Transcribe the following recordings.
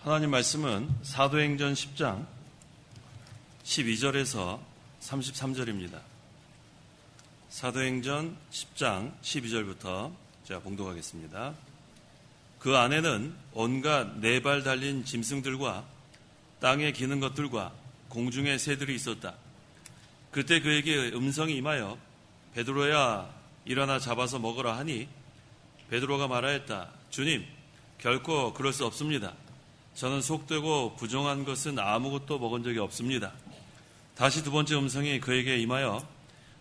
하나님 말씀은 사도행전 10장 12절에서 33절입니다. 사도행전 10장 12절부터 제가 봉독하겠습니다. 그 안에는 온갖 네 발 달린 짐승들과 땅에 기는 것들과 공중의 새들이 있었다. 그때 그에게 음성이 임하여 베드로야 일어나 잡아서 먹으라 하니 베드로가 말하였다. 주님, 결코 그럴 수 없습니다. 저는 속되고 부정한 것은 아무것도 먹은 적이 없습니다. 다시 두 번째 음성이 그에게 임하여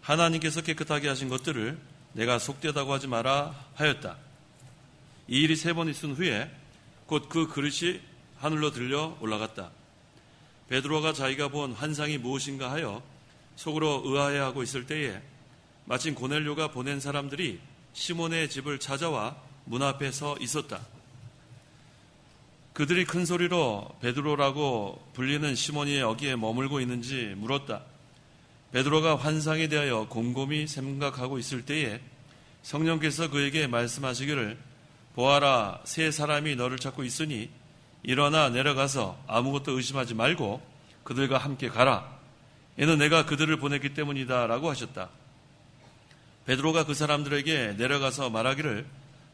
하나님께서 깨끗하게 하신 것들을 내가 속되다고 하지 마라 하였다. 이 일이 세 번 있은 후에 곧 그 그릇이 하늘로 들려 올라갔다. 베드로가 자기가 본 환상이 무엇인가 하여 속으로 의아해하고 있을 때에 마침 고넬료가 보낸 사람들이 시몬의 집을 찾아와 문 앞에 서 있었다. 그들이 큰 소리로 베드로라고 불리는 시몬이 여기에 머물고 있는지 물었다. 베드로가 환상에 대하여 곰곰이 생각하고 있을 때에 성령께서 그에게 말씀하시기를 보아라, 세 사람이 너를 찾고 있으니 일어나 내려가서 아무것도 의심하지 말고 그들과 함께 가라. 이는 내가 그들을 보냈기 때문이다 라고 하셨다. 베드로가 그 사람들에게 내려가서 말하기를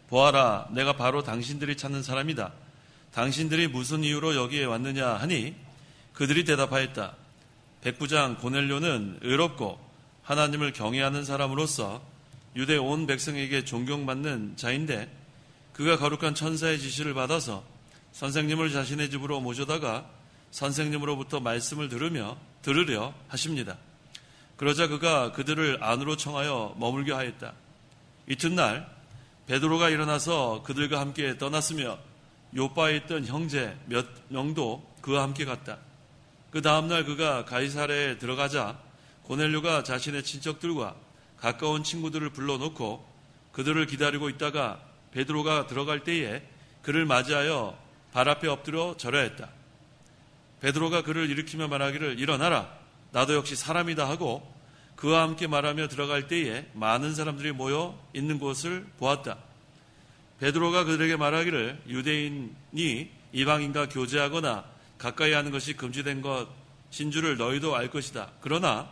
보아라, 내가 바로 당신들이 찾는 사람이다. 당신들이 무슨 이유로 여기에 왔느냐 하니 그들이 대답하였다. 백부장 고넬료는 의롭고 하나님을 경외하는 사람으로서 유대 온 백성에게 존경받는 자인데 그가 거룩한 천사의 지시를 받아서 선생님을 자신의 집으로 모셔다가 선생님으로부터 말씀을 들으려 하십니다. 그러자 그가 그들을 안으로 청하여 머물게 하였다. 이튿날 베드로가 일어나서 그들과 함께 떠났으며 요바에 있던 형제 몇 명도 그와 함께 갔다. 그 다음날 그가 가이사랴에 들어가자 고넬료가 자신의 친척들과 가까운 친구들을 불러놓고 그들을 기다리고 있다가 베드로가 들어갈 때에 그를 맞이하여 발 앞에 엎드려 절하였다. 베드로가 그를 일으키며 말하기를 일어나라, 나도 역시 사람이다 하고 그와 함께 말하며 들어갈 때에 많은 사람들이 모여 있는 곳을 보았다. 베드로가 그들에게 말하기를 유대인이 이방인과 교제하거나 가까이 하는 것이 금지된 것인 줄을 너희도 알 것이다. 그러나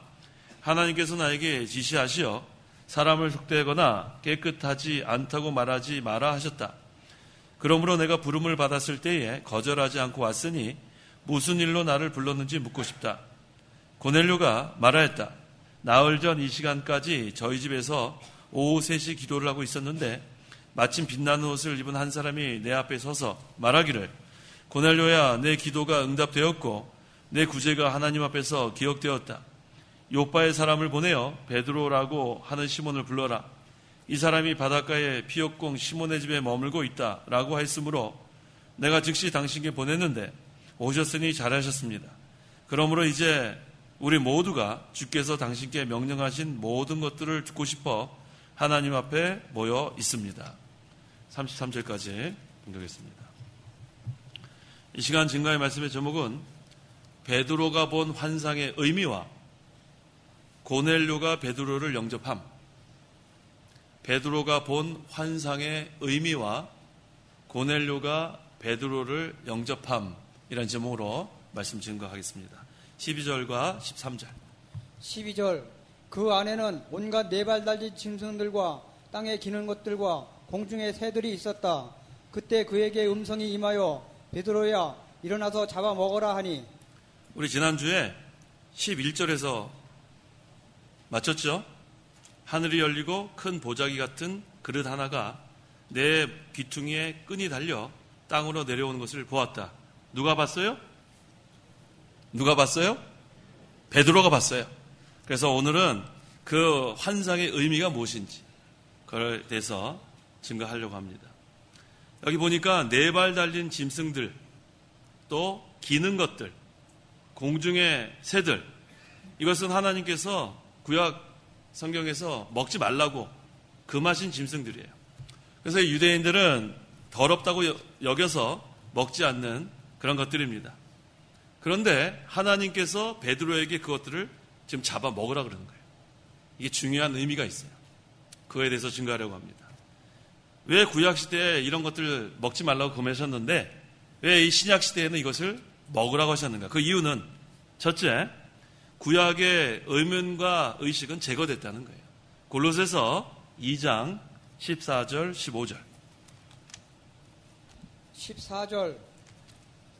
하나님께서 나에게 지시하시어 사람을 속되거나 깨끗하지 않다고 말하지 마라 하셨다. 그러므로 내가 부름을 받았을 때에 거절하지 않고 왔으니 무슨 일로 나를 불렀는지 묻고 싶다. 고넬료가 말하였다. 나흘 전 이 시간까지 저희 집에서 오후 3시 기도를 하고 있었는데 마침 빛나는 옷을 입은 한 사람이 내 앞에 서서 말하기를 고넬료야, 내 기도가 응답되었고 내 구제가 하나님 앞에서 기억되었다. 요바의 사람을 보내어 베드로라고 하는 시몬을 불러라. 이 사람이 바닷가에 피역공 시몬의 집에 머물고 있다 라고 했으므로 내가 즉시 당신께 보냈는데 오셨으니 잘하셨습니다. 그러므로 이제 우리 모두가 주께서 당신께 명령하신 모든 것들을 듣고 싶어 하나님 앞에 모여 있습니다. 33절까지 봉독했습니다. 이 시간 증거의 말씀의 제목은 베드로가 본 환상의 의미와 고넬료가 베드로를 영접함. 베드로가 본 환상의 의미와 고넬료가 베드로를 영접함이라는 제목으로 말씀 증거하겠습니다. 12절과 13절. 12절. 그 안에는 온갖 네 발 달린 짐승들과 땅에 기는 것들과 공중의 새들이 있었다. 그때 그에게 음성이 임하여 베드로야 일어나서 잡아 먹어라 하니. 우리 지난주에 11절에서 마쳤죠? 하늘이 열리고 큰 보자기 같은 그릇 하나가 내 귀퉁이에 끈이 달려 땅으로 내려오는 것을 보았다. 누가 봤어요? 누가 봤어요? 베드로가 봤어요. 그래서 오늘은 그 환상의 의미가 무엇인지 그걸 대해서 증거하려고 합니다. 여기 보니까 네 발 달린 짐승들, 또 기는 것들, 공중의 새들, 이것은 하나님께서 구약 성경에서 먹지 말라고 금하신 짐승들이에요. 그래서 유대인들은 더럽다고 여겨서 먹지 않는 그런 것들입니다. 그런데 하나님께서 베드로에게 그것들을 지금 잡아 먹으라 그러는 거예요. 이게 중요한 의미가 있어요. 그거에 대해서 증거하려고 합니다. 왜 구약시대에 이런 것들 먹지 말라고 금하셨는데 왜 이 신약 시대에는 이것을 먹으라고 하셨는가? 그 이유는 첫째, 구약의 의문과 의식은 제거됐다는 거예요. 골로새서 2장 14절 15절 14절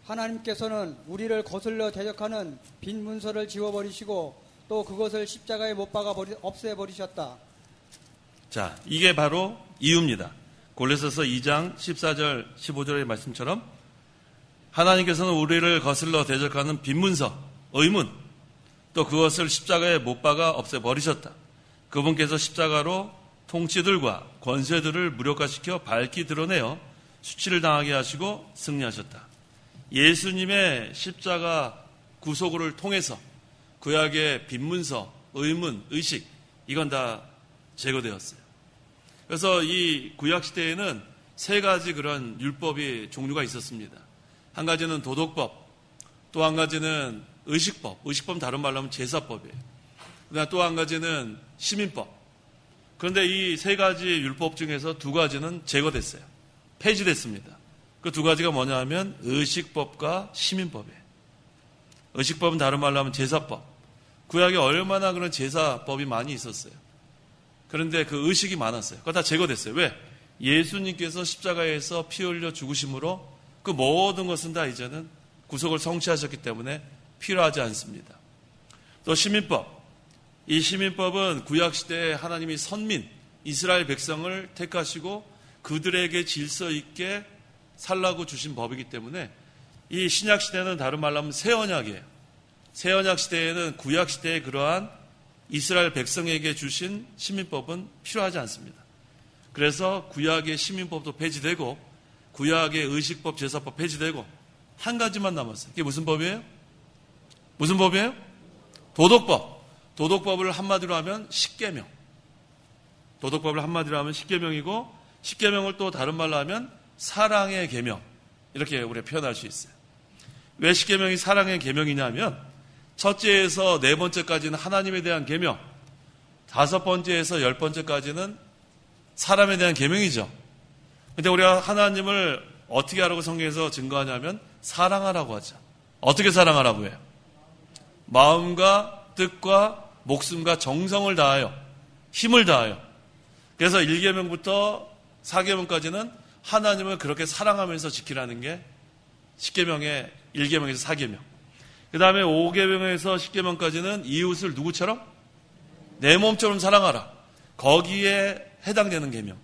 하나님께서는 우리를 거슬러 대적하는 빈 문서를 지워버리시고 또 그것을 십자가에 못 박아 없애버리셨다. 자, 이게 바로 이유입니다. 골로새서 2장 14절 15절의 말씀처럼 하나님께서는 우리를 거슬러 대적하는 빈 문서, 의문, 또 그것을 십자가에 못 박아 없애버리셨다. 그분께서 십자가로 통치들과 권세들을 무력화시켜 밝히 드러내어 수치를 당하게 하시고 승리하셨다. 예수님의 십자가 구속을 통해서 구약의 빈문서, 의문, 의식 이건 다 제거되었어요. 그래서 이 구약 시대에는 세 가지 그런 율법이 종류가 있었습니다. 한 가지는 도덕법, 또 한 가지는 의식법, 의식법은 다른 말로 하면 제사법이에요. 그다음 또 한 가지는 시민법. 그런데 이 세 가지 율법 중에서 두 가지는 제거됐어요. 폐지됐습니다. 그 두 가지가 뭐냐 하면 의식법과 시민법이에요. 의식법은 다른 말로 하면 제사법. 구약에 얼마나 그런 제사법이 많이 있었어요. 그런데 그 의식이 많았어요. 그거 다 제거됐어요. 왜? 예수님께서 십자가에서 피 흘려 죽으심으로 그 모든 것은 다 이제는 구속을 성취하셨기 때문에 필요하지 않습니다. 또 시민법. 이 시민법은 구약시대에 하나님이 선민, 이스라엘 백성을 택하시고 그들에게 질서 있게 살라고 주신 법이기 때문에 이 신약시대는 다른 말로 하면 새 언약이에요. 새 언약시대에는 구약시대의 그러한 이스라엘 백성에게 주신 시민법은 필요하지 않습니다. 그래서 구약의 시민법도 폐지되고 구약의 의식법, 제사법 폐지되고 한 가지만 남았어요. 그게 무슨 법이에요? 무슨 법이에요? 도덕법. 도덕법을 한마디로 하면 십계명. 도덕법을 한마디로 하면 십계명이고 십계명을 또 다른 말로 하면 사랑의 계명. 이렇게 우리가 표현할 수 있어요. 왜 십계명이 사랑의 계명이냐면 첫째에서 네 번째까지는 하나님에 대한 계명, 다섯 번째에서 열 번째까지는 사람에 대한 계명이죠. 근데 우리가 하나님을 어떻게 하라고 성경에서 증거하냐면 사랑하라고 하죠. 어떻게 사랑하라고 해요? 마음과 뜻과 목숨과 정성을 다하여 힘을 다하여. 그래서 1계명부터 4계명까지는 하나님을 그렇게 사랑하면서 지키라는 게 10계명의 1계명에서 4계명. 그 다음에 5계명에서 10계명까지는 이웃을 누구처럼? 내 몸처럼 사랑하라. 거기에 해당되는 계명.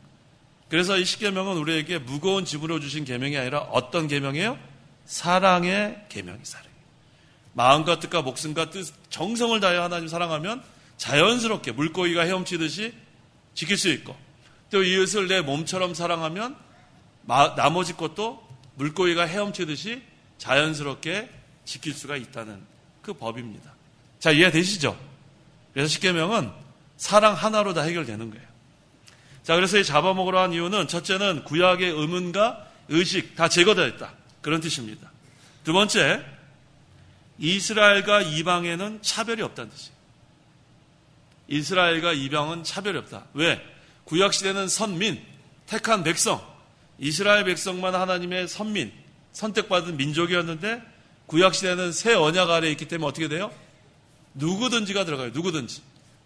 그래서 이 10계명은 우리에게 무거운 짐으로 주신 계명이 아니라 어떤 계명이에요? 사랑의 계명이 사랑이에요. 마음과 뜻과 목숨과 뜻, 정성을 다해 하나님 사랑하면 자연스럽게 물고기가 헤엄치듯이 지킬 수 있고 또 이웃을 내 몸처럼 사랑하면 나머지 것도 물고기가 헤엄치듯이 자연스럽게 지킬 수가 있다는 그 법입니다. 자, 이해되시죠? 그래서 10계명은 사랑 하나로 다 해결되는 거예요. 자, 그래서 이 잡아먹으러 한 이유는 첫째는 구약의 의문과 의식 다 제거되었다. 그런 뜻입니다. 두 번째, 이스라엘과 이방에는 차별이 없다는 뜻이에요. 이스라엘과 이방은 차별이 없다. 왜? 구약시대는 선민, 택한 백성, 이스라엘 백성만 하나님의 선민, 선택받은 민족이었는데 구약시대는 새 언약 아래에 있기 때문에 어떻게 돼요? 누구든지가 들어가요.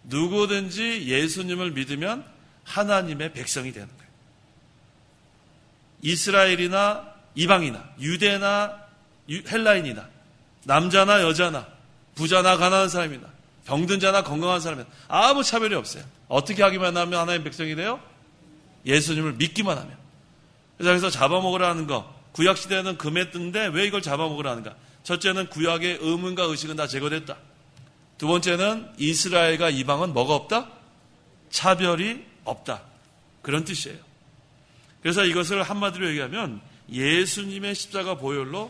누구든지 예수님을 믿으면 하나님의 백성이 되는 거예요. 이스라엘이나 이방이나 유대나 헬라인이나 남자나 여자나 부자나 가난한 사람이나 병든 자나 건강한 사람이나 아무 차별이 없어요. 어떻게 하기만 하면 하나님의 백성이 돼요? 예수님을 믿기만 하면. 그래서 잡아먹으라 하는 거, 구약시대는 금에 뜬데 왜 이걸 잡아먹으라 하는가? 첫째는 구약의 의문과 의식은 다 제거됐다. 두 번째는 이스라엘과 이방은 뭐가 없다? 차별이 없다. 그런 뜻이에요. 그래서 이것을 한마디로 얘기하면 예수님의 십자가 보혈로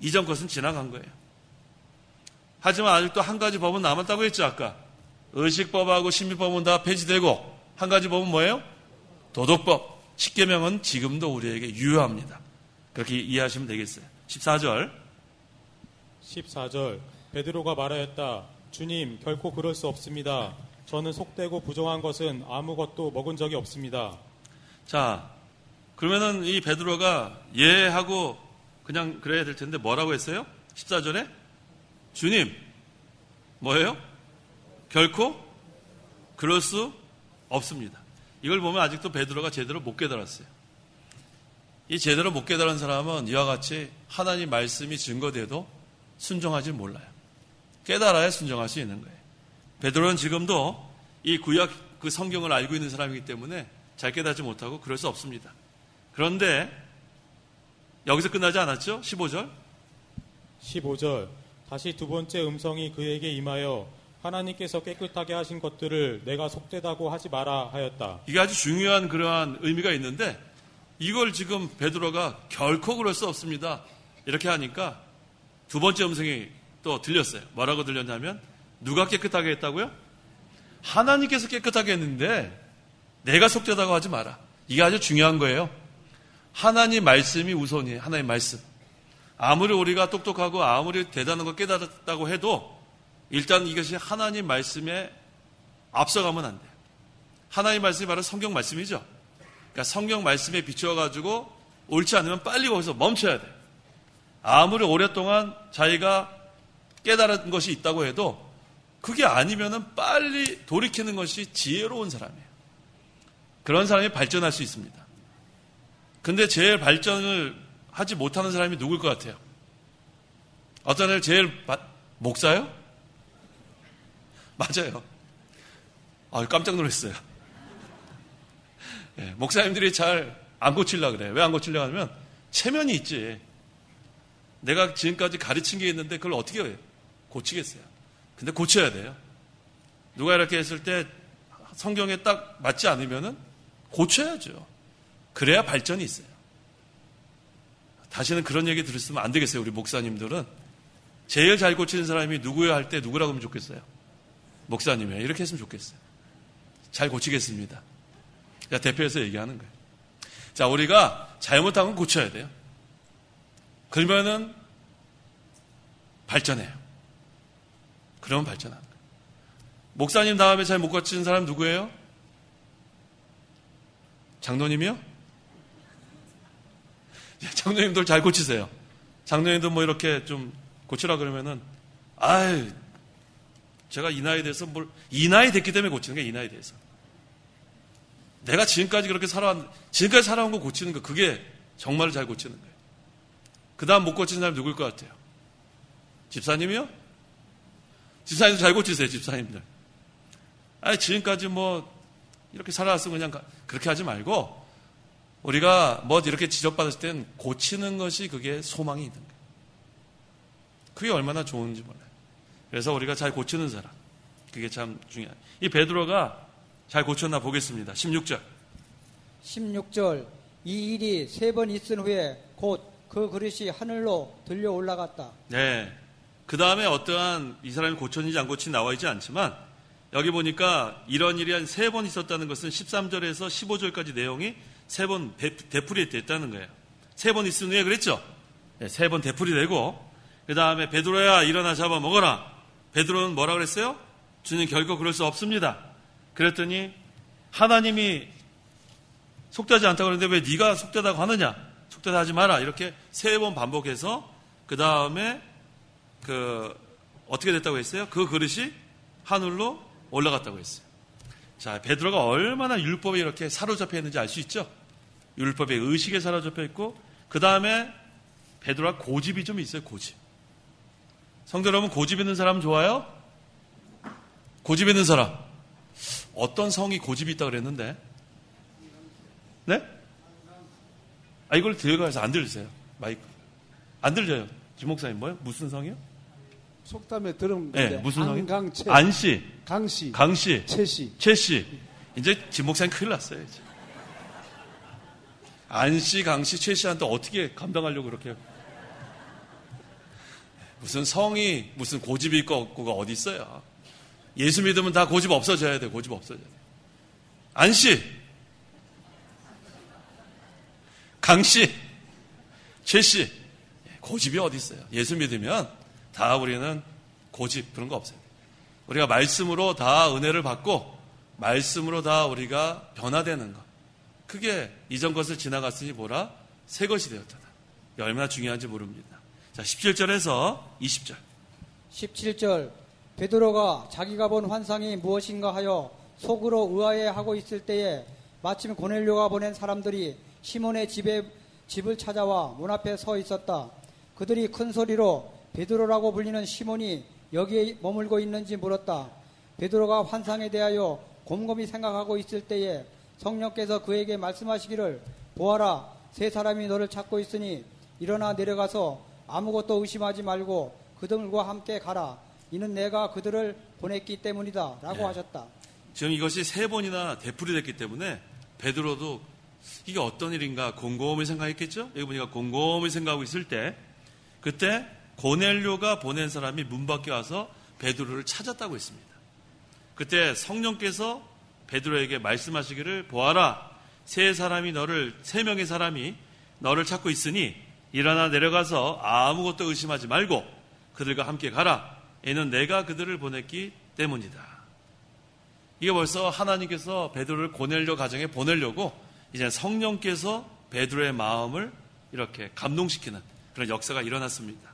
이전 것은 지나간 거예요. 하지만 아직도 한 가지 법은 남았다고 했죠, 아까. 의식법하고 신민법은 다 폐지되고 한 가지 법은 뭐예요? 도덕법. 10계명은 지금도 우리에게 유효합니다. 그렇게 이해하시면 되겠어요. 14절 베드로가 말하였다. 주님, 결코 그럴 수 없습니다. 저는 속되고 부정한 것은 아무것도 먹은 적이 없습니다. 자, 그러면은 이 베드로가 예 하고 그냥 그래야 될 텐데 뭐라고 했어요? 14절에 주님 뭐예요? 결코 그럴 수 없습니다. 이걸 보면 아직도 베드로가 제대로 못 깨달았어요. 이 제대로 못 깨달은 사람은 이와 같이 하나님 말씀이 증거돼도 순종하지 몰라요. 깨달아야 순종할 수 있는 거예요. 베드로는 지금도 이 구약 그 성경을 알고 있는 사람이기 때문에 잘 깨닫지 못하고 그럴 수 없습니다. 그런데 여기서 끝나지 않았죠? 15절. 15절 다시 두 번째 음성이 그에게 임하여 하나님께서 깨끗하게 하신 것들을 내가 속되다고 하지 마라 하였다. 이게 아주 중요한 그러한 의미가 있는데 이걸 지금 베드로가 결코 그럴 수 없습니다. 이렇게 하니까 두 번째 음성이 또 들렸어요. 뭐라고 들렸냐면 누가 깨끗하게 했다고요? 하나님께서 깨끗하게 했는데 내가 속되다고 하지 마라. 이게 아주 중요한 거예요. 하나님 말씀이 우선이에요. 하나님 말씀. 아무리 우리가 똑똑하고 아무리 대단한 걸 깨달았다고 해도 일단 이것이 하나님 말씀에 앞서가면 안 돼요. 하나님 말씀이 바로 성경 말씀이죠. 그러니까 성경 말씀에 비추어가지고 옳지 않으면 빨리 거기서 멈춰야 돼요. 아무리 오랫동안 자기가 깨달은 것이 있다고 해도 그게 아니면은 빨리 돌이키는 것이 지혜로운 사람이에요. 그런 사람이 발전할 수 있습니다. 근데 제일 발전을 하지 못하는 사람이 누굴 것 같아요? 어떤 애를 목사요? 맞아요. 깜짝 놀랐어요. 네, 목사님들이 잘 안 고치려고 그래요. 왜 안 고치려고 하면 체면이 있지. 내가 지금까지 가르친 게 있는데 그걸 어떻게 고치겠어요? 근데 고쳐야 돼요. 누가 이렇게 했을 때 성경에 딱 맞지 않으면은 고쳐야죠. 그래야 발전이 있어요. 다시는 그런 얘기 들었으면 안 되겠어요. 우리 목사님들은 제일 잘 고치는 사람이 누구야 할 때 누구라고 하면 좋겠어요? 목사님이에요. 이렇게 했으면 좋겠어요. 잘 고치겠습니다. 자, 대표해서 얘기하는 거예요. 자, 우리가 잘못한 건 고쳐야 돼요. 그러면은 발전해요. 그러면 발전하는 거예요. 목사님 다음에 잘 못 고치는 사람 누구예요? 장로님이요? 장로님들 잘 고치세요. 장로님도 뭐 이렇게 좀 고치라 그러면은 제가 이 나이에 대해서 이 나이 됐기 때문에 고치는 거예요. 이 나이에 대해서. 내가 지금까지 그렇게 지금까지 살아온 거 고치는 거, 그게 정말 잘 고치는 거예요. 그 다음 못 고치는 사람이 누굴 것 같아요? 집사님이요? 집사님도 잘 고치세요, 집사님들. 지금까지 이렇게 살아왔으면 그냥 그렇게 하지 말고, 우리가 이렇게 지적받았을 땐 고치는 것이 그게 소망이 있는 거예요. 그게 얼마나 좋은지 몰라요. 그래서 우리가 잘 고치는 사람, 그게 참 중요해요. 이 베드로가 잘 고쳤나 보겠습니다. 16절. 16절 이 일이 3번 있은 후에 곧 그 그릇이 하늘로 들려 올라갔다. 네. 그 다음에 어떠한 이 사람이 고쳤는지 안 고친지 나와 있지 않지만 여기 보니까 이런 일이 한 3번 있었다는 것은 13절에서 15절까지 내용이 3번 되풀이 됐다는 거예요. 3번 있은 후에 그랬죠? 네, 3번 되풀이 되고 그 다음에 베드로야 일어나 잡아 먹어라. 베드로는 뭐라 그랬어요? 주님 결코 그럴 수 없습니다. 그랬더니 하나님이 속되지 않다고 그러는데 왜 네가 속되다고 하느냐? 속되다 하지 마라. 이렇게 3번 반복해서 그 다음에 어떻게 됐다고 했어요? 그 그릇이 하늘로 올라갔다고 했어요. 자, 베드로가 얼마나 율법에 이렇게 사로잡혀 있는지 알 수 있죠? 율법의 의식에 사로잡혀 있고 그 다음에 베드로가 고집이 좀 있어요. 고집. 성도 여러분, 고집 있는 사람 좋아요? 고집 있는 사람. 어떤 성이 고집이 있다고 그랬는데? 네? 이걸 들어가서 안 들리세요. 마이크. 안 들려요. 김 목사님 뭐요? 무슨 성이요? 속담에 들은 네, 건데 무슨 성이? 안강채, 안씨, 강씨, 강씨, 채씨. 채씨. 이제 김 목사님 큰일 났어요. 이제. 안씨, 강씨, 최씨한테 어떻게 감당하려고 그렇게 무슨 성이 무슨 고집이 있고 없고가 어디 있어요? 예수 믿으면 다 고집 없어져야 돼. 고집 없어져야 돼. 안씨, 강씨, 최씨, 고집이 어디 있어요? 예수 믿으면 다 우리는 고집 그런 거 없어요. 우리가 말씀으로 다 은혜를 받고 말씀으로 다 우리가 변화되는 것. 그게 이전 것을 지나갔으니 보라 새 것이 되었다. 얼마나 중요한지 모릅니다. 자, 17절에서 20절. 17절 베드로가 자기가 본 환상이 무엇인가 하여 속으로 의아해하고 있을 때에 마침 고넬료가 보낸 사람들이 시몬의 집을 찾아와 문 앞에 서 있었다. 그들이 큰 소리로 베드로라고 불리는 시몬이 여기에 머물고 있는지 물었다. 베드로가 환상에 대하여 곰곰이 생각하고 있을 때에 성령께서 그에게 말씀하시기를 보아라, 세 사람이 너를 찾고 있으니 일어나 내려가서 아무것도 의심하지 말고 그들과 함께 가라. 이는 내가 그들을 보냈기 때문이다 라고 하셨다. 지금 이것이 3번이나 되풀이 됐기 때문에 베드로도 이게 어떤 일인가 곰곰이 생각했겠죠? 여기 보니까 곰곰이 생각하고 있을 때 그때 고넬료가 보낸 사람이 문 밖에 와서 베드로를 찾았다고 했습니다. 그때 성령께서 베드로에게 말씀하시기를 보아라, 세 명의 사람이 너를 찾고 있으니 일어나 내려가서 아무것도 의심하지 말고 그들과 함께 가라. 이는 내가 그들을 보냈기 때문이다. 이게 벌써 하나님께서 베드로를 고넬료 가정에 보내려고 이제 성령께서 베드로의 마음을 이렇게 감동시키는 그런 역사가 일어났습니다.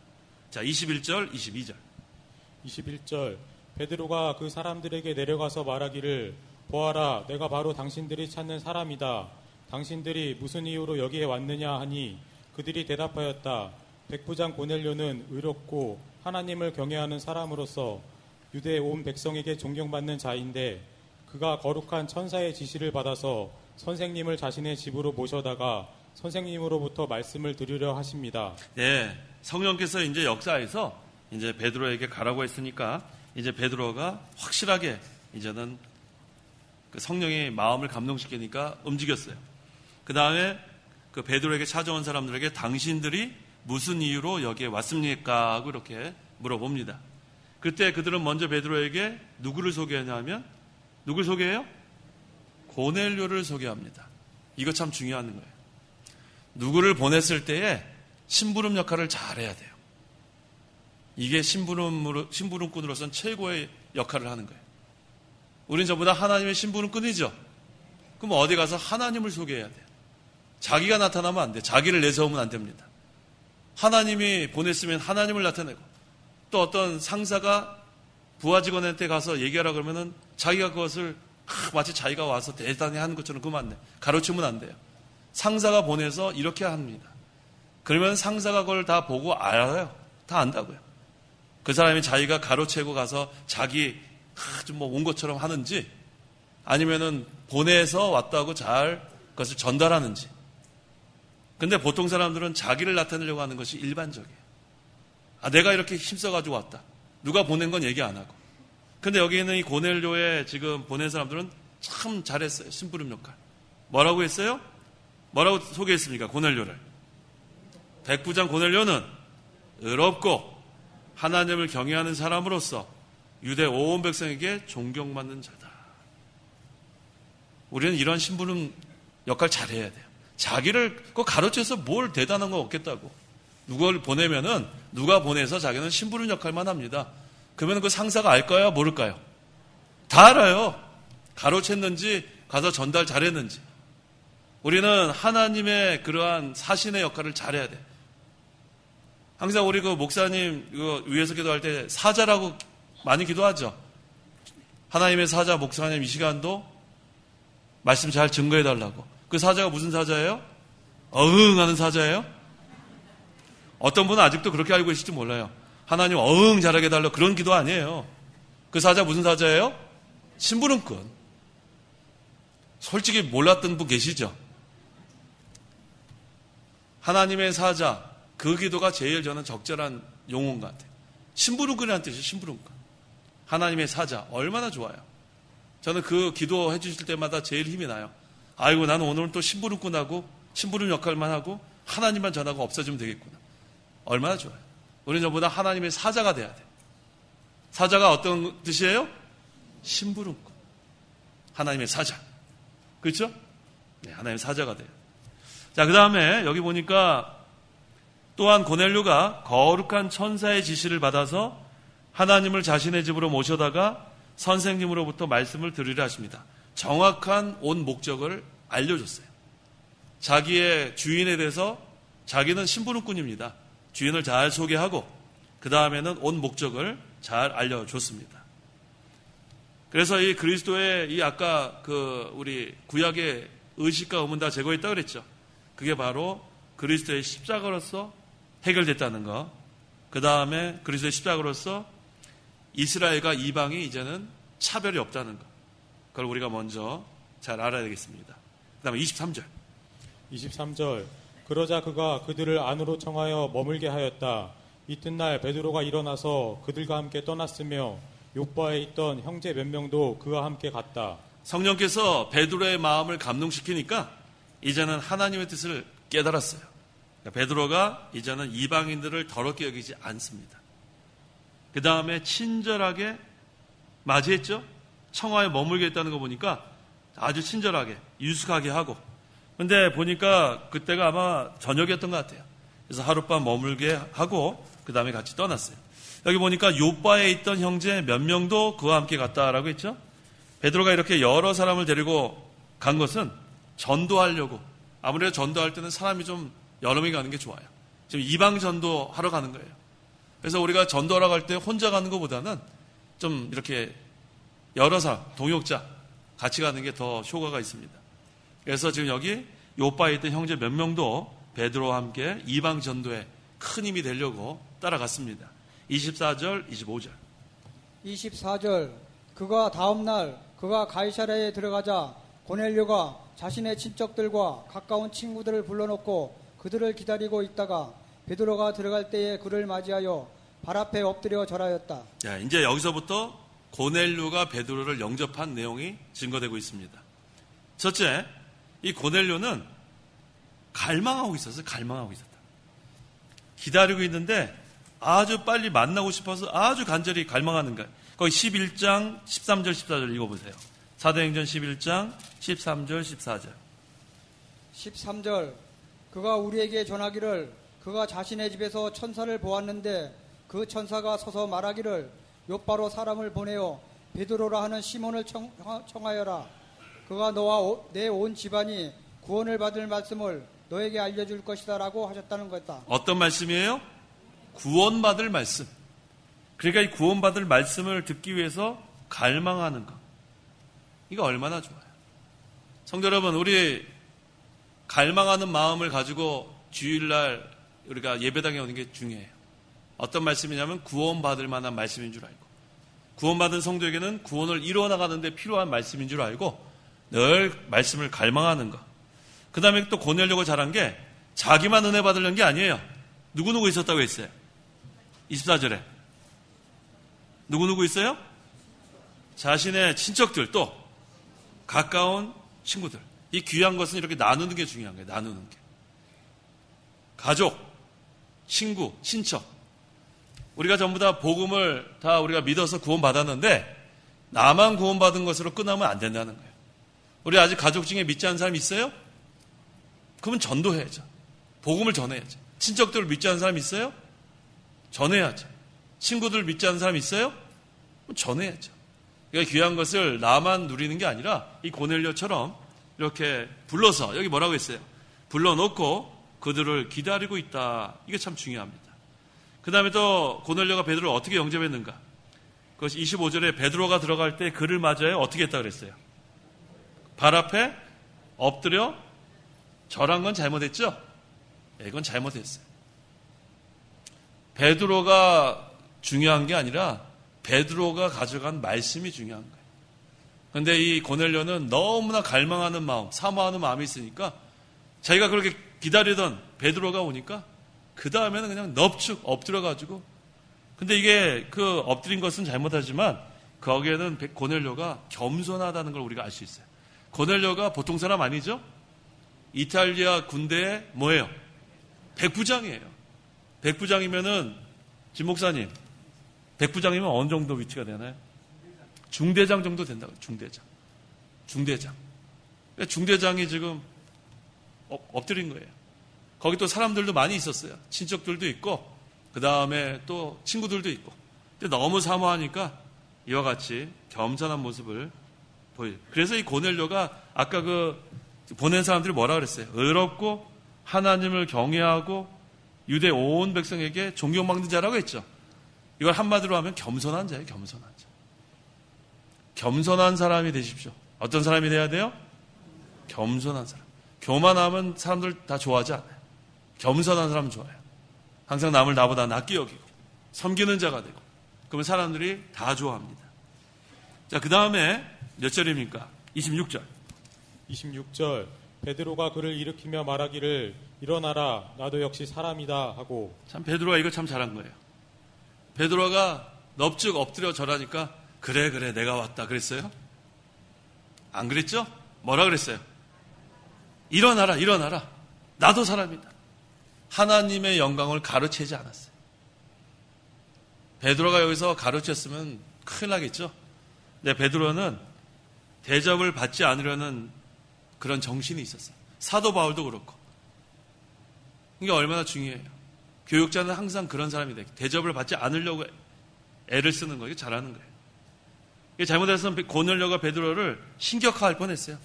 자, 21절, 22절. 21절 베드로가 그 사람들에게 내려가서 말하기를 보아라, 내가 바로 당신들이 찾는 사람이다. 당신들이 무슨 이유로 여기에 왔느냐 하니 그들이 대답하였다. 백부장 고넬료는 의롭고 하나님을 경외하는 사람으로서 유대 온 백성에게 존경받는 자인데 그가 거룩한 천사의 지시를 받아서 선생님을 자신의 집으로 모셔다가 선생님으로부터 말씀을 들으려 하십니다. 네, 성령께서 이제 역사에서 이제 베드로에게 가라고 했으니까 이제 베드로가 확실하게 이제는 그 성령의 마음을 감동시키니까 움직였어요. 그 다음에 그 베드로에게 찾아온 사람들에게 당신들이 무슨 이유로 여기에 왔습니까? 하고 이렇게 물어봅니다. 그때 그들은 먼저 베드로에게 누구를 소개하냐면 누굴 소개해요? 고넬료를 소개합니다. 이거 참 중요한 거예요. 누구를 보냈을 때에 심부름 역할을 잘해야 돼요. 이게 심부름꾼으로서는 최고의 역할을 하는 거예요. 우린 전부 다 하나님의 심부름꾼이죠. 그럼 어디 가서 하나님을 소개해야 돼요. 자기가 나타나면 안 돼. 자기를 내세우면 안 됩니다. 하나님이 보냈으면 하나님을 나타내고 또 어떤 상사가 부하 직원한테 가서 얘기하라 그러면은 자기가 그것을 마치 자기가 와서 대단히 하는 것처럼 그러면 안 돼. 가르치면 안 돼요. 상사가 보내서 이렇게 합니다. 그러면 상사가 그걸 다 보고 알아요. 다 안다고요. 그 사람이 자기가 가로채고 가서 자기 좀 뭐 온 것처럼 하는지 아니면은 보내서 왔다고 잘 그것을 전달하는지. 근데 보통 사람들은 자기를 나타내려고 하는 것이 일반적이에요. 아, 내가 이렇게 힘써가지고 왔다. 누가 보낸 건 얘기 안 하고. 근데 여기 있는 이 고넬료에 지금 보낸 사람들은 참 잘했어요. 심부름 역할. 뭐라고 했어요? 뭐라고 소개했습니까? 고넬료를. 백부장 고넬료는 의롭고 하나님을 경외하는 사람으로서 유대 온 백성에게 존경받는 자다. 우리는 이런 심부름 역할 잘해야 돼요. 자기를 그 가르쳐서 뭘 대단한 거 없겠다고. 누굴 보내면은 누가 보내서 자기는 심부름 역할만 합니다. 그러면 그 상사가 알까요? 모를까요? 다 알아요. 가로챘는지 가서 전달 잘했는지. 우리는 하나님의 그러한 사신의 역할을 잘해야 돼. 항상 우리 그 목사님 위에서 기도할 때 사자라고 많이 기도하죠. 하나님의 사자 목사님 이 시간도 말씀 잘 증거해 달라고. 그 사자가 무슨 사자예요? 어흥하는 사자예요? 어떤 분은 아직도 그렇게 알고 계실지 몰라요. 하나님 어흥 잘하게 해달라고 그런 기도 아니에요. 그 사자 무슨 사자예요? 심부름꾼. 솔직히 몰랐던 분 계시죠? 하나님의 사자, 그 기도가 제일 저는 적절한 용어인 것 같아요. 심부름꾼이라는 뜻이에요. 심부름꾼. 하나님의 사자 얼마나 좋아요. 저는 그 기도해 주실 때마다 제일 힘이 나요. 아이고 나는 오늘은 또 심부름꾼하고 심부름 역할만 하고 하나님만 전하고 없어지면 되겠구나. 얼마나 좋아요. 우리는 전부 다 하나님의 사자가 돼야 돼요. 사자가 어떤 뜻이에요? 심부름꾼. 하나님의 사자. 그렇죠? 네, 하나님의 사자가 돼요. 자, 그 다음에 여기 보니까 또한 고넬료가 거룩한 천사의 지시를 받아서 하나님을 자신의 집으로 모셔다가 선생님으로부터 말씀을 들으려 하십니다. 정확한 온 목적을 알려줬어요. 자기의 주인에 대해서 자기는 심부름꾼입니다. 주인을 잘 소개하고 그 다음에는 온 목적을 잘 알려줬습니다. 그래서 이 그리스도의 이 아까 우리 구약의 의식과 의문 다 제거했다 그랬죠. 그게 바로 그리스도의 십자가로서 해결됐다는 거. 그 다음에 그리스도의 십자가로서 이스라엘과 이방이 이제는 차별이 없다는 거. 그걸 우리가 먼저 잘 알아야 되겠습니다. 그 다음에 23절. 23절. 그러자 그가 그들을 안으로 청하여 머물게 하였다. 이튿날 베드로가 일어나서 그들과 함께 떠났으며 요바에 있던 형제 몇 명도 그와 함께 갔다. 성령께서 베드로의 마음을 감동시키니까 이제는 하나님의 뜻을 깨달았어요. 베드로가 이제는 이방인들을 더럽게 여기지 않습니다. 그 다음에 친절하게 맞이했죠. 청하에 머물겠다는 거 보니까 아주 친절하게 유숙하게 하고, 근데 보니까 그때가 아마 저녁이었던 것 같아요. 그래서 하룻밤 머물게 하고 그 다음에 같이 떠났어요. 여기 보니까 요바에 있던 형제 몇 명도 그와 함께 갔다라고 했죠. 베드로가 이렇게 여러 사람을 데리고 간 것은 전도하려고. 아무래도 전도할 때는 사람이 좀 여러 명이 가는 게 좋아요. 지금 이방 전도하러 가는 거예요. 그래서 우리가 전도하러 갈 때 혼자 가는 것보다는 좀 이렇게 여러 사람, 동역자 같이 가는 게 더 효과가 있습니다. 그래서 지금 여기 요바에 있던 형제 몇 명도 베드로와 함께 이방 전도에 큰 힘이 되려고 따라갔습니다. 24절, 25절. 24절. 그가 다음날 그가 가이사랴에 들어가자 고넬료가 자신의 친척들과 가까운 친구들을 불러놓고 그들을 기다리고 있다가 베드로가 들어갈 때에 그를 맞이하여 발 앞에 엎드려 절하였다. 자, 이제 여기서부터 고넬료가 베드로를 영접한 내용이 증거되고 있습니다. 첫째, 이 고넬료는 갈망하고 있었어요. 갈망하고 있었다. 기다리고 있는데 아주 빨리 만나고 싶어서 아주 간절히 갈망하는 거예요. 거기 11장 13절 14절 읽어보세요. 사도행전 11장 13절 14절. 13절. 그가 우리에게 전하기를 그가 자신의 집에서 천사를 보았는데 그 천사가 서서 말하기를 요바로 사람을 보내어 베드로라 하는 시몬을 청하여라. 그가 너와 내 온 집안이 구원을 받을 말씀을 너에게 알려줄 것이다 라고 하셨다는 것이다. 어떤 말씀이에요? 구원받을 말씀. 그러니까 이 구원받을 말씀을 듣기 위해서 갈망하는 것. 이거 얼마나 좋아요. 성도 여러분, 우리 갈망하는 마음을 가지고 주일날 우리가 예배당에 오는 게 중요해요. 어떤 말씀이냐면 구원받을 만한 말씀인 줄 알고, 구원받은 성도에게는 구원을 이루어나가는 데 필요한 말씀인 줄 알고 늘 말씀을 갈망하는 것. 그 다음에 또 고넬료가 잘한 게 자기만 은혜 받으려는 게 아니에요. 누구누구 있었다고 했어요? 24절에 누구누구 있어요? 자신의 친척들, 또 가까운 친구들. 이 귀한 것은 이렇게 나누는 게 중요한 거예요. 나누는 게. 가족, 친구, 친척. 우리가 전부 다 복음을 다 우리가 믿어서 구원받았는데 나만 구원받은 것으로 끝나면 안 된다는 거예요. 우리 아직 가족 중에 믿지 않는 사람 있어요? 그러면 전도해야죠. 복음을 전해야죠. 친척들을 믿지 않는 사람 있어요? 전해야죠. 친구들 믿지 않는 사람 있어요? 전해야죠. 그러니까 귀한 것을 나만 누리는 게 아니라 이 고넬료처럼 이렇게 불러서, 여기 뭐라고 했어요? 불러놓고 그들을 기다리고 있다. 이게 참 중요합니다. 그 다음에 또 고넬료가 베드로를 어떻게 영접했는가? 그것이 25절에 베드로가 들어갈 때 그를 맞아요. 어떻게 했다 그랬어요? 발 앞에 엎드려 절한 건 잘못했죠? 네, 이건 잘못했어요. 베드로가 중요한 게 아니라 베드로가 가져간 말씀이 중요한 거예요. 그런데 이 고넬료는 너무나 갈망하는 마음, 사모하는 마음이 있으니까 자기가 그렇게 기다리던 베드로가 오니까 그 다음에는 그냥 넙죽 엎드려가지고, 근데 이게 그 엎드린 것은 잘못하지만 거기에는 고넬료가 겸손하다는 걸 우리가 알 수 있어요. 고넬료가 보통 사람 아니죠? 이탈리아 군대의 뭐예요? 백부장이에요. 백부장이면은 진 목사님, 백부장이면 어느 정도 위치가 되나요? 중대장 정도 된다고요. 중대장. 그러니까 중대장이 지금 엎드린 거예요. 거기 또 사람들도 많이 있었어요. 친척들도 있고 그 다음에 또 친구들도 있고. 근데 너무 사모하니까 이와 같이 겸손한 모습을 보여요. 그래서 이 고넬료가 아까 그 보낸 사람들이 뭐라 그랬어요? 의롭고 하나님을 경외하고 유대 온 백성에게 존경받는 자라고 했죠. 이걸 한마디로 하면 겸손한 자예요. 겸손한 자. 겸손한 사람이 되십시오. 어떤 사람이 돼야 돼요? 겸손한 사람. 교만하면 사람들 다 좋아하지 않아요. 겸손한 사람은 좋아요. 항상 남을 나보다 낮게 여기고 섬기는 자가 되고 그러면 사람들이 다 좋아합니다. 자, 그 다음에 몇 절입니까? 26절. 26절 베드로가 그를 일으키며 말하기를 일어나라 나도 역시 사람이다 하고. 참 베드로가 이거 참 잘한 거예요. 베드로가 넙죽 엎드려 절하니까 그래 내가 왔다 그랬어요? 안 그랬죠? 뭐라 그랬어요? 일어나라 나도 사람이다. 하나님의 영광을 가로채지 않았어요. 베드로가 여기서 가로챘으면 큰일 나겠죠? 근데 베드로는 대접을 받지 않으려는 그런 정신이 있었어요. 사도 바울도 그렇고. 이게 얼마나 중요해요. 교육자는 항상 그런 사람이 돼. 대접을 받지 않으려고 애를 쓰는 거예요. 잘하는 거예요. 이게 잘못해서는 고넬료가 베드로를 신격화할 뻔했어요.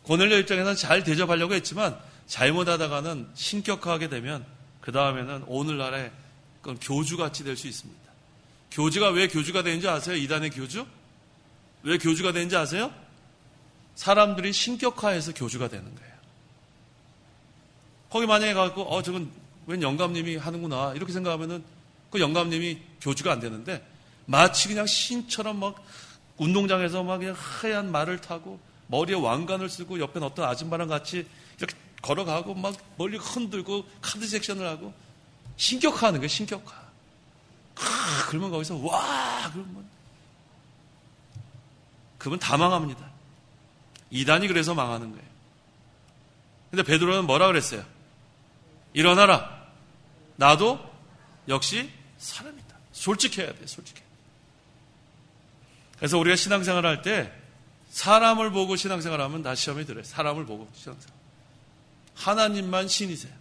고넬료 입장에서는 잘 대접하려고 했지만 잘못하다가는 신격화하게 되면 그 다음에는 오늘날의 그건 교주같이 될 수 있습니다. 교주가 왜 교주가 되는지 아세요? 이단의 교주? 왜 교주가 되는지 아세요? 사람들이 신격화해서 교주가 되는 거예요. 거기 만약에 가고 저건 웬 영감님이 하는구나 이렇게 생각하면은 그 영감님이 교주가 안 되는데 마치 그냥 신처럼 막 운동장에서 막 그냥 하얀 말을 타고 머리에 왕관을 쓰고 옆에 어떤 아줌마랑 같이 이렇게 걸어가고 막 멀리 흔들고 카드 섹션을 하고 신격화하는 거예요. 신격화. 그러면 거기서 와 그러면 다 망합니다. 이단이 그래서 망하는 거예요. 근데 베드로는 뭐라 그랬어요? 일어나라. 나도 역시 사람이다. 솔직해야 돼. 솔직해. 그래서 우리가 신앙생활 할 때 사람을 보고 신앙생활 하면 다 시험에 들어요. 사람을 보고 신앙생활. 하나님만 신이세요.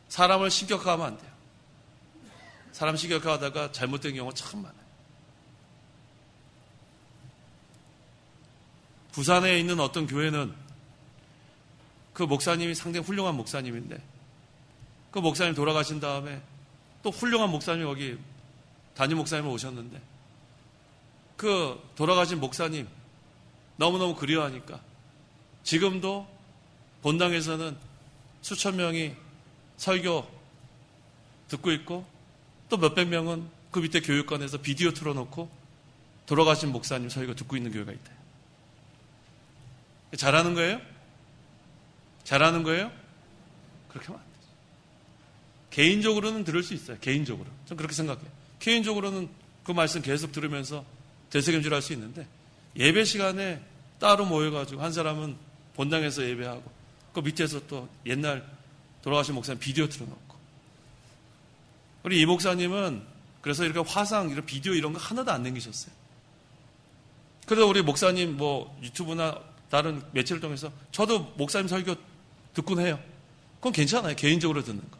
사람을 신격화하면 안 돼요. 사람 신격화하다가 잘못된 경우가 참 많아요. 부산에 있는 어떤 교회는 그 목사님이 상당히 훌륭한 목사님인데 그 목사님 돌아가신 다음에 또 훌륭한 목사님이 거기 담임 목사님을 오셨는데 그 돌아가신 목사님 너무너무 그리워하니까 지금도 본당에서는 수천 명이 설교 듣고 있고 또 몇백 명은 그 밑에 교육관에서 비디오 틀어놓고 돌아가신 목사님 설교 듣고 있는 교회가 있대요. 잘하는 거예요? 잘하는 거예요? 그렇게 하면 안 되죠. 개인적으로는 들을 수 있어요. 개인적으로. 전 그렇게 생각해요. 개인적으로는 그 말씀 계속 들으면서 되새김질 할 수 있는데 예배 시간에 따로 모여가지고 한 사람은 본당에서 예배하고 그 밑에서 또 옛날 돌아가신 목사님 비디오 틀어놓고 우리 이 목사님은 그래서 이렇게 화상, 이런 비디오 이런 거 하나도 안 남기셨어요. 그래서 우리 목사님 뭐 유튜브나 다른 매체를 통해서 저도 목사님 설교 듣곤 해요. 그건 괜찮아요. 개인적으로 듣는 거.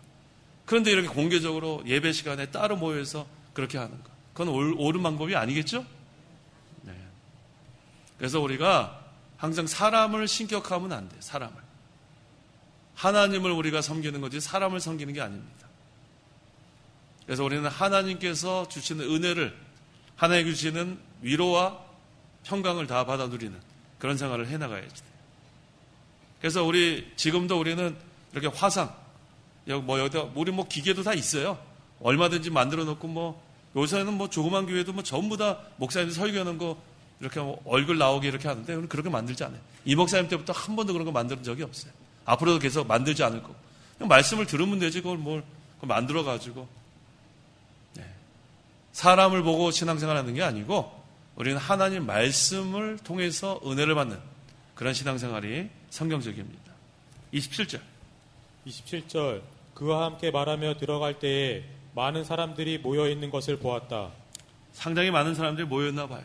그런데 이렇게 공개적으로 예배 시간에 따로 모여서 그렇게 하는 거. 그건 옳은 방법이 아니겠죠? 네. 그래서 우리가 항상 사람을 신격하면 안 돼요. 사람을. 하나님을 우리가 섬기는 거지 사람을 섬기는 게 아닙니다. 그래서 우리는 하나님께서 주시는 은혜를 하나님께 주시는 위로와 평강을 다 받아 누리는 그런 생활을 해나가야지 돼요. 그래서 지금도 우리는 이렇게 화상, 여기다, 우리 기계도 다 있어요. 얼마든지 만들어 놓고 요새는 조그만 교회도 전부 다 목사님들 설교하는 거 이렇게 얼굴 나오게 이렇게 하는데 우리는 그렇게 만들지 않아요. 이 목사님 때부터 한 번도 그런 거 만든 적이 없어요. 앞으로도 계속 만들지 않을 거고. 그냥 말씀을 들으면 되지 그걸 만들어 가지고. 네. 사람을 보고 신앙생활 하는 게 아니고 우리는 하나님 말씀을 통해서 은혜를 받는 그런 신앙생활이 성경적입니다. 27절. 27절 그와 함께 말하며 들어갈 때에 많은 사람들이 모여 있는 것을 보았다. 상당히 많은 사람들이 모였나 봐요.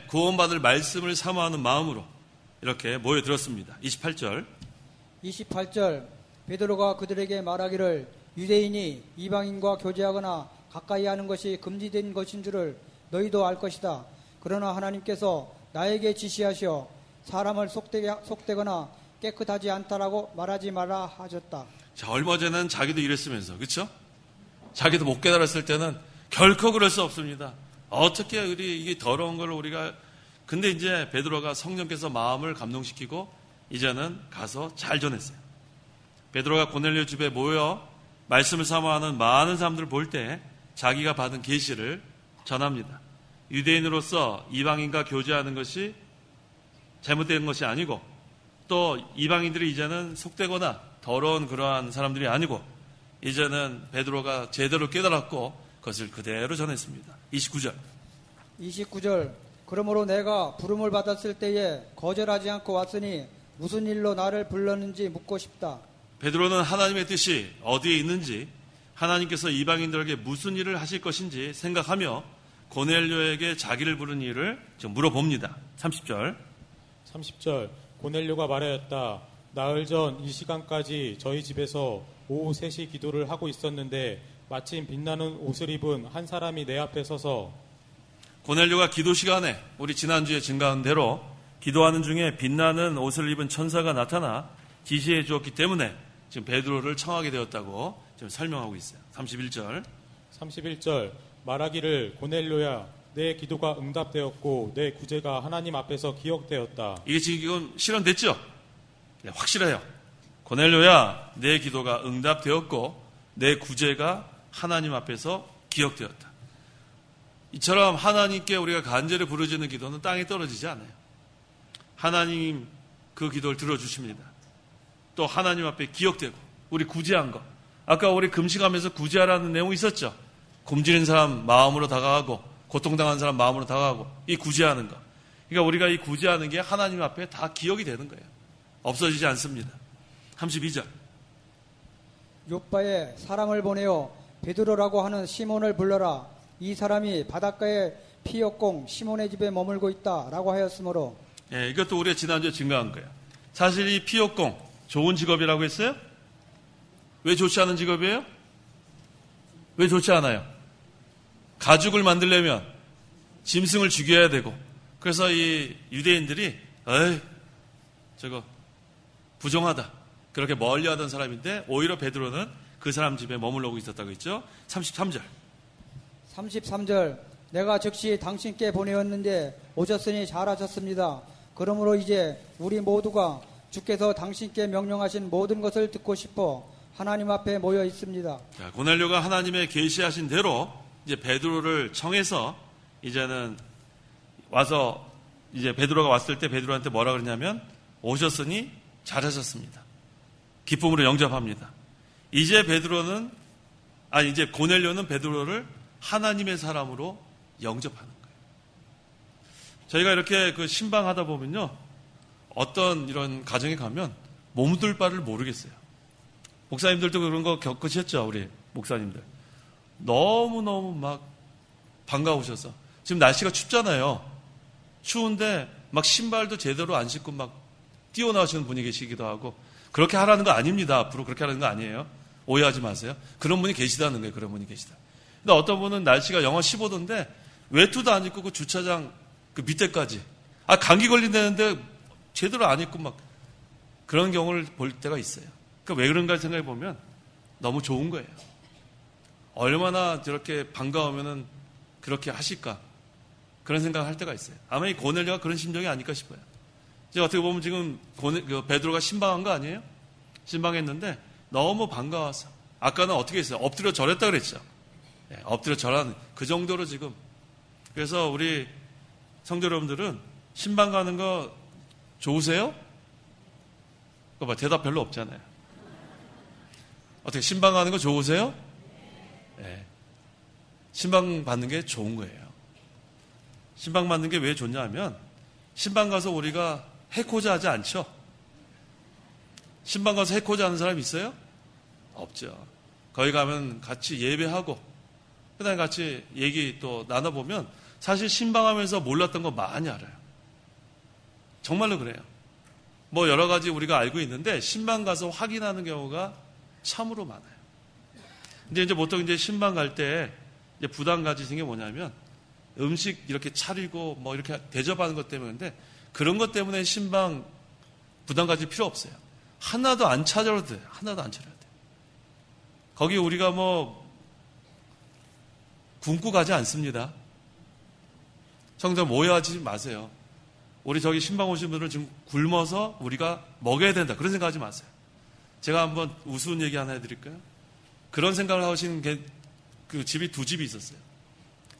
구원받을 말씀을 사모하는 마음으로 이렇게 모여들었습니다. 28절. 28절 베드로가 그들에게 말하기를 유대인이 이방인과 교제하거나 가까이 하는 것이 금지된 것인 줄을 너희도 알 것이다. 그러나 하나님께서 나에게 지시하시어 사람을 속되거나 깨끗하지 않다라고 말하지 말라 하셨다. 자, 얼마 전에는 자기도 이랬으면서, 그쵸? 자기도 못 깨달았을 때는 결코 그럴 수 없습니다. 어떻게 이게 더러운 걸 우리가, 근데 이제 베드로가 성령께서 마음을 감동시키고 이제는 가서 잘 전했어요. 베드로가 고넬료 집에 모여 말씀을 사모하는 많은 사람들을 볼 때 자기가 받은 계시를 전합니다. 유대인으로서 이방인과 교제하는 것이 잘못된 것이 아니고, 또 이방인들이 이제는 속되거나 더러운 그러한 사람들이 아니고, 이제는 베드로가 제대로 깨달았고 그것을 그대로 전했습니다. 29절 그러므로 내가 부름을 받았을 때에 거절하지 않고 왔으니 무슨 일로 나를 불렀는지 묻고 싶다. 베드로는 하나님의 뜻이 어디에 있는지, 하나님께서 이방인들에게 무슨 일을 하실 것인지 생각하며 고넬료에게 자기를 부른 일을 좀 물어봅니다. 30절 고넬료가 말하였다. 나흘 전 이 시간까지 저희 집에서 오후 3시 기도를 하고 있었는데 마침 빛나는 옷을 입은 한 사람이 내 앞에 서서. 고넬료가 기도 시간에 우리 지난주에 증가한 대로 기도하는 중에 빛나는 옷을 입은 천사가 나타나 지시해 주었기 때문에 지금 베드로를 청하게 되었다고 지금 설명하고 있어요. 31절 말하기를 고넬료야 내 기도가 응답되었고 내 구제가 하나님 앞에서 기억되었다. 이게 지금 실현됐죠? 네, 확실해요. 고넬료야 내 기도가 응답되었고 내 구제가 하나님 앞에서 기억되었다. 이처럼 하나님께 우리가 간절히 부르짖는 기도는 땅에 떨어지지 않아요. 하나님 그 기도를 들어주십니다. 또 하나님 앞에 기억되고 우리 구제한 거, 아까 우리 금식하면서 구제하라는 내용이 있었죠. 굶주린 사람 마음으로 다가가고 고통당한 사람 마음으로 다가가고 이 구제하는 거, 그러니까 우리가 이 구제하는 게 하나님 앞에 다 기억이 되는 거예요. 없어지지 않습니다. 32절 요빠에 사람을 보내어 베드로라고 하는 시몬을 불러라. 이 사람이 바닷가에 피역공 시몬의 집에 머물고 있다라고 하였으므로. 예, 이것도 우리가 지난주에 증가한 거예요. 사실 이 피역공 좋은 직업이라고 했어요? 왜 좋지 않은 직업이에요? 왜 좋지 않아요? 가죽을 만들려면 짐승을 죽여야 되고, 그래서 이 유대인들이 저거 부정하다 그렇게 멀리하던 사람인데 오히려 베드로는 그 사람 집에 머물러고 있었다고 했죠. 33절 내가 즉시 당신께 보내었는데 오셨으니 잘하셨습니다. 그러므로 이제 우리 모두가 주께서 당신께 명령하신 모든 것을 듣고 싶어 하나님 앞에 모여 있습니다. 자, 고넬료가 하나님의 계시하신 대로 이제 베드로를 청해서 이제는 와서 이제 베드로가 왔을 때 베드로한테 뭐라 그러냐면 오셨으니 잘하셨습니다. 기쁨으로 영접합니다. 이제 이제 고넬료는 베드로를 하나님의 사람으로 영접하는 거예요. 저희가 이렇게 그 신방하다 보면요, 어떤 이런 가정에 가면 몸둘 바를 모르겠어요. 목사님들도 그런 거 겪으셨죠, 우리 목사님들. 너무너무 막 반가우셔서. 지금 날씨가 춥잖아요. 추운데 막 신발도 제대로 안 신고 막 뛰어나오시는 분이 계시기도 하고, 그렇게 하라는 거 아닙니다. 앞으로 그렇게 하라는 거 아니에요. 오해하지 마세요. 그런 분이 계시다는 거예요. 그런 분이 계시다. 근데 어떤 분은 날씨가 영하 15도인데 외투도 안 입고 그 주차장 그 밑에까지 감기 걸린다는데 제대로 안 입고 막 그런 경우를 볼 때가 있어요. 그러니까 왜 그런가 생각해 보면 너무 좋은 거예요. 얼마나 저렇게 반가우면은 그렇게 하실까, 그런 생각을 할 때가 있어요. 아마 이 고넬료가 그런 심정이 아닐까 싶어요. 이제 어떻게 보면 지금 베드로가 신방한 거 아니에요? 신방했는데 너무 반가워서 아까는 어떻게 했어요? 엎드려 절했다 그랬죠. 네, 엎드려 절하는 그 정도로 지금. 그래서 우리 성도 여러분들은 신방 가는 거 좋으세요? 그거 봐, 대답 별로 없잖아요. 어떻게 신방 가는 거 좋으세요? 네. 신방 받는 게 좋은 거예요. 신방 받는 게 왜 좋냐 하면 신방 가서 우리가 해코자 하지 않죠. 신방 가서 해코자 하는 사람 있어요? 없죠. 거기 가면 같이 예배하고 그 다음에 같이 얘기 또 나눠보면 사실 신방하면서 몰랐던 거 많이 알아요. 정말로 그래요. 뭐 여러 가지 우리가 알고 있는데 신방 가서 확인하는 경우가 참으로 많아요. 근데 이제 보통 이제 신방 갈 때 이제 부담 가지신 게 뭐냐면 음식 이렇게 차리고 뭐 이렇게 대접하는 것 때문인데, 그런 것 때문에 신방 부담 가질 필요 없어요. 하나도 안 찾아도 돼요. 하나도 안 찾아도 돼요. 거기 우리가 뭐 굶고 가지 않습니다. 성도 모여하지 마세요. 우리 저기 신방 오신 분들은 지금 굶어서 우리가 먹여야 된다. 그런 생각하지 마세요. 제가 한번 우스운 얘기 하나 해드릴까요? 그런 생각을 하시는 그 집이 두 집이 있었어요.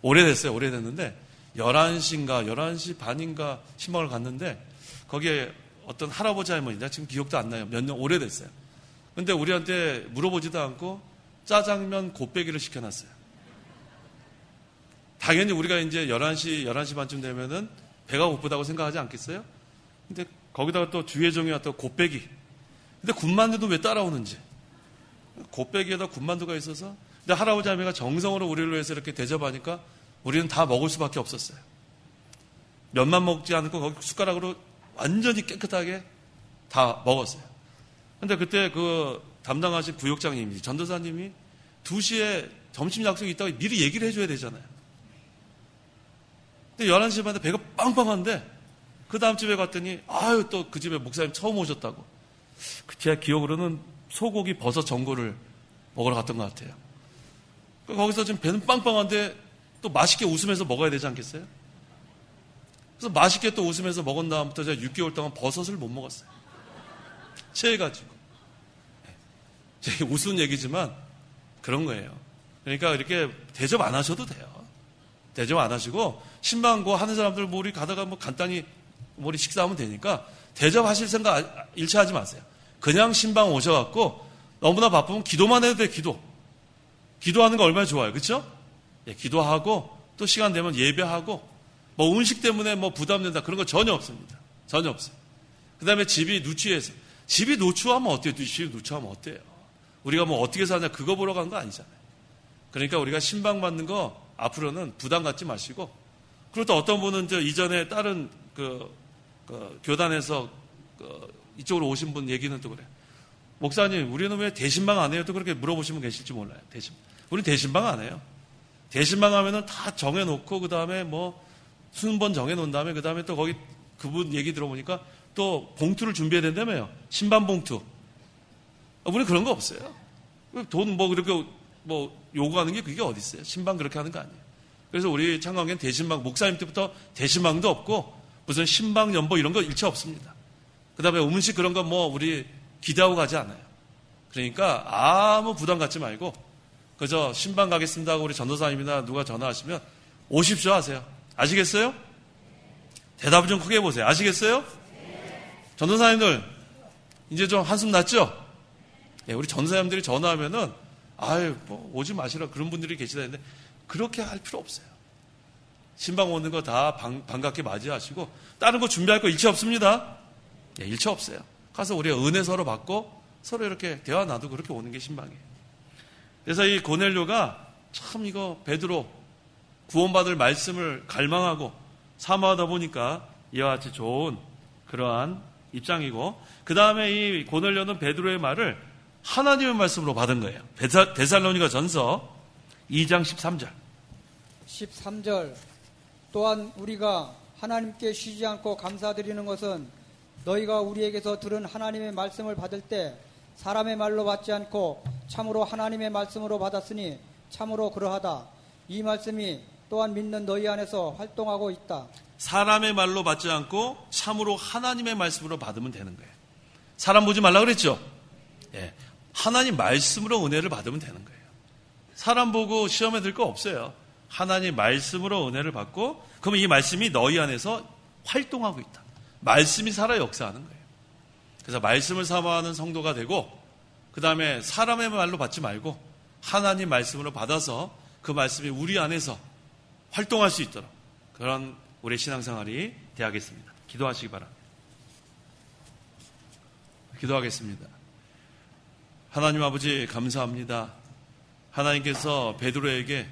오래됐어요. 오래됐는데 11시인가 11시 반인가 신방을 갔는데 거기에 어떤 할아버지 할머니, 지금 기억도 안 나요. 몇 년 오래됐어요. 근데 우리한테 물어보지도 않고 짜장면 곱빼기를 시켜놨어요. 당연히 우리가 이제 11시 반쯤 되면은 배가 고프다고 생각하지 않겠어요? 근데 거기다가 또 주의종이와 또 곱빼기. 근데 군만두도 왜 따라오는지. 곱빼기에다 군만두가 있어서. 근데 할아버지 할머니가 정성으로 우리를 위해서 이렇게 대접하니까 우리는 다 먹을 수밖에 없었어요. 면만 먹지 않고 거기 숟가락으로 완전히 깨끗하게 다 먹었어요. 근데 그때 그 담당하신 구역장님이, 전도사님이 2시에 점심 약속이 있다고 미리 얘기를 해줘야 되잖아요. 근데 11시 반에 배가 빵빵한데 그 다음 집에 갔더니 아유 또 그 집에 목사님 처음 오셨다고. 제 기억으로는 소고기 버섯 전골을 먹으러 갔던 것 같아요. 거기서 지금 배는 빵빵한데 또 맛있게 웃으면서 먹어야 되지 않겠어요? 그래서 맛있게 또 웃으면서 먹은 다음부터 제가 6개월 동안 버섯을 못 먹었어요. 체해가지고. 제 우스운 얘기지만 그런 거예요. 그러니까 이렇게 대접 안 하셔도 돼요. 대접 안 하시고 신방고 하는 사람들 뭐 우리 가다가 뭐 간단히 우리 식사하면 되니까 대접하실 생각 일체하지 마세요. 그냥 신방 오셔갖고 너무나 바쁘면 기도만 해도 돼. 기도하는 거 얼마나 좋아요. 그렇죠? 예, 기도하고 또 시간 되면 예배하고 뭐 음식 때문에 뭐 부담된다 그런 거 전혀 없습니다. 전혀 없어요. 그 다음에 집이 누추해서 집이 노출하면 어때요? 집이 노출하면 어때요? 우리가 뭐 어떻게 사냐 그거 보러 가는 거 아니잖아요. 그러니까 우리가 신방 받는 거 앞으로는 부담 갖지 마시고, 그리고 또 어떤 분은 이전에 다른 교단에서 이쪽으로 오신 분 얘기는 또 그래요. 목사님, 우리는 왜 대신방 안 해요? 또 그렇게 물어보시면 계실지 몰라요. 우리는 대신방 안 해요. 대신방 하면은 다 정해놓고, 그 다음에 뭐 순번 정해놓은 다음에, 그 다음에 또 거기 그분 얘기 들어보니까 또 봉투를 준비해야 된다며요. 신방 봉투. 우리는 그런 거 없어요. 돈 뭐 그렇게 뭐 요구하는 게 그게 어디 있어요? 신방 그렇게 하는 거 아니에요. 그래서 우리 창광교회는 대신방, 목사님 때부터 대신방도 없고 무슨 신방 연보 이런 거 일체 없습니다. 그 다음에 음식 그런 거 뭐 우리 기대하고 가지 않아요. 그러니까 아무 부담 갖지 말고 그저 신방 가겠습니다 하고 우리 전도사님이나 누가 전화하시면 오십시오 하세요. 아시겠어요? 대답을 좀 크게 해보세요. 아시겠어요? 전도사님들 이제 좀 한숨 났죠? 예, 우리 전도사님들이 전화하면은 아유 뭐 오지 마시라 그런 분들이 계시다 했는데 그렇게 할 필요 없어요. 신방 오는 거 다 반갑게 맞이하시고 다른 거 준비할 거 일체 없습니다. 예, 일체 없어요. 가서 우리가 은혜 서로 받고 서로 이렇게 대화 나누고 그렇게 오는 게 신방이에요. 그래서 이 고넬료가 참 이거 베드로 구원받을 말씀을 갈망하고 사모하다 보니까 이와 같이 좋은 그러한 입장이고, 그 다음에 이 고넬료는 베드로의 말을 하나님의 말씀으로 받은 거예요. 데살로니가 전서 2장 13절. 13절. 또한 우리가 하나님께 쉬지 않고 감사드리는 것은 너희가 우리에게서 들은 하나님의 말씀을 받을 때 사람의 말로 받지 않고 참으로 하나님의 말씀으로 받았으니 참으로 그러하다. 이 말씀이 또한 믿는 너희 안에서 활동하고 있다. 사람의 말로 받지 않고 참으로 하나님의 말씀으로 받으면 되는 거예요. 사람 보지 말라 그랬죠? 예. 하나님 말씀으로 은혜를 받으면 되는 거예요. 사람 보고 시험에 들 거 없어요. 하나님 말씀으로 은혜를 받고, 그러면 이 말씀이 너희 안에서 활동하고 있다. 말씀이 살아 역사하는 거예요. 그래서 말씀을 사모하는 성도가 되고, 그 다음에 사람의 말로 받지 말고 하나님 말씀으로 받아서 그 말씀이 우리 안에서 활동할 수 있도록 그런 우리 신앙생활이 되어야겠습니다. 기도하시기 바랍니다. 기도하겠습니다. 하나님 아버지 감사합니다. 하나님께서 베드로에게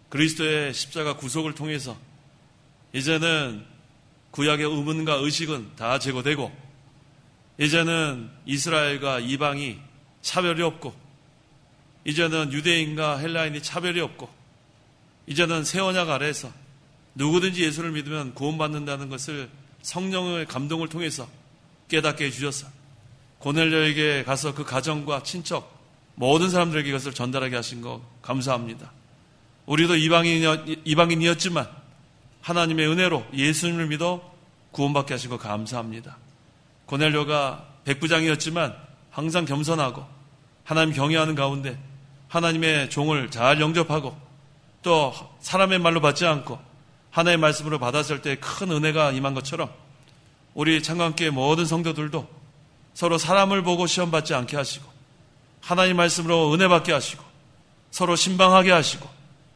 그리스도의 십자가 구속을 통해서 이제는 구약의 의문과 의식은 다 제거되고, 이제는 이스라엘과 이방이 차별이 없고, 이제는 유대인과 헬라인이 차별이 없고, 이제는 새 언약 아래에서 누구든지 예수를 믿으면 구원받는다는 것을 성령의 감동을 통해서 깨닫게 해주셔서 고넬료에게 가서 그 가정과 친척 모든 사람들에게 이것을 전달하게 하신 거 감사합니다. 우리도 이방인이었지만 하나님의 은혜로 예수님을 믿어 구원받게 하신 거 감사합니다. 고넬료가 백부장이었지만 항상 겸손하고 하나님 경외하는 가운데 하나님의 종을 잘 영접하고 또 사람의 말로 받지 않고 하나님의 말씀으로 받았을 때 큰 은혜가 임한 것처럼 우리 창관교회 모든 성도들도 서로 사람을 보고 시험받지 않게 하시고 하나님 말씀으로 은혜 받게 하시고 서로 신방하게 하시고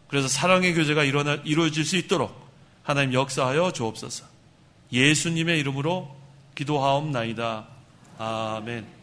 그래서 사랑의 교제가 이루어질 수 있도록 하나님 역사하여 주옵소서. 예수님의 이름으로 기도하옵나이다. 아멘.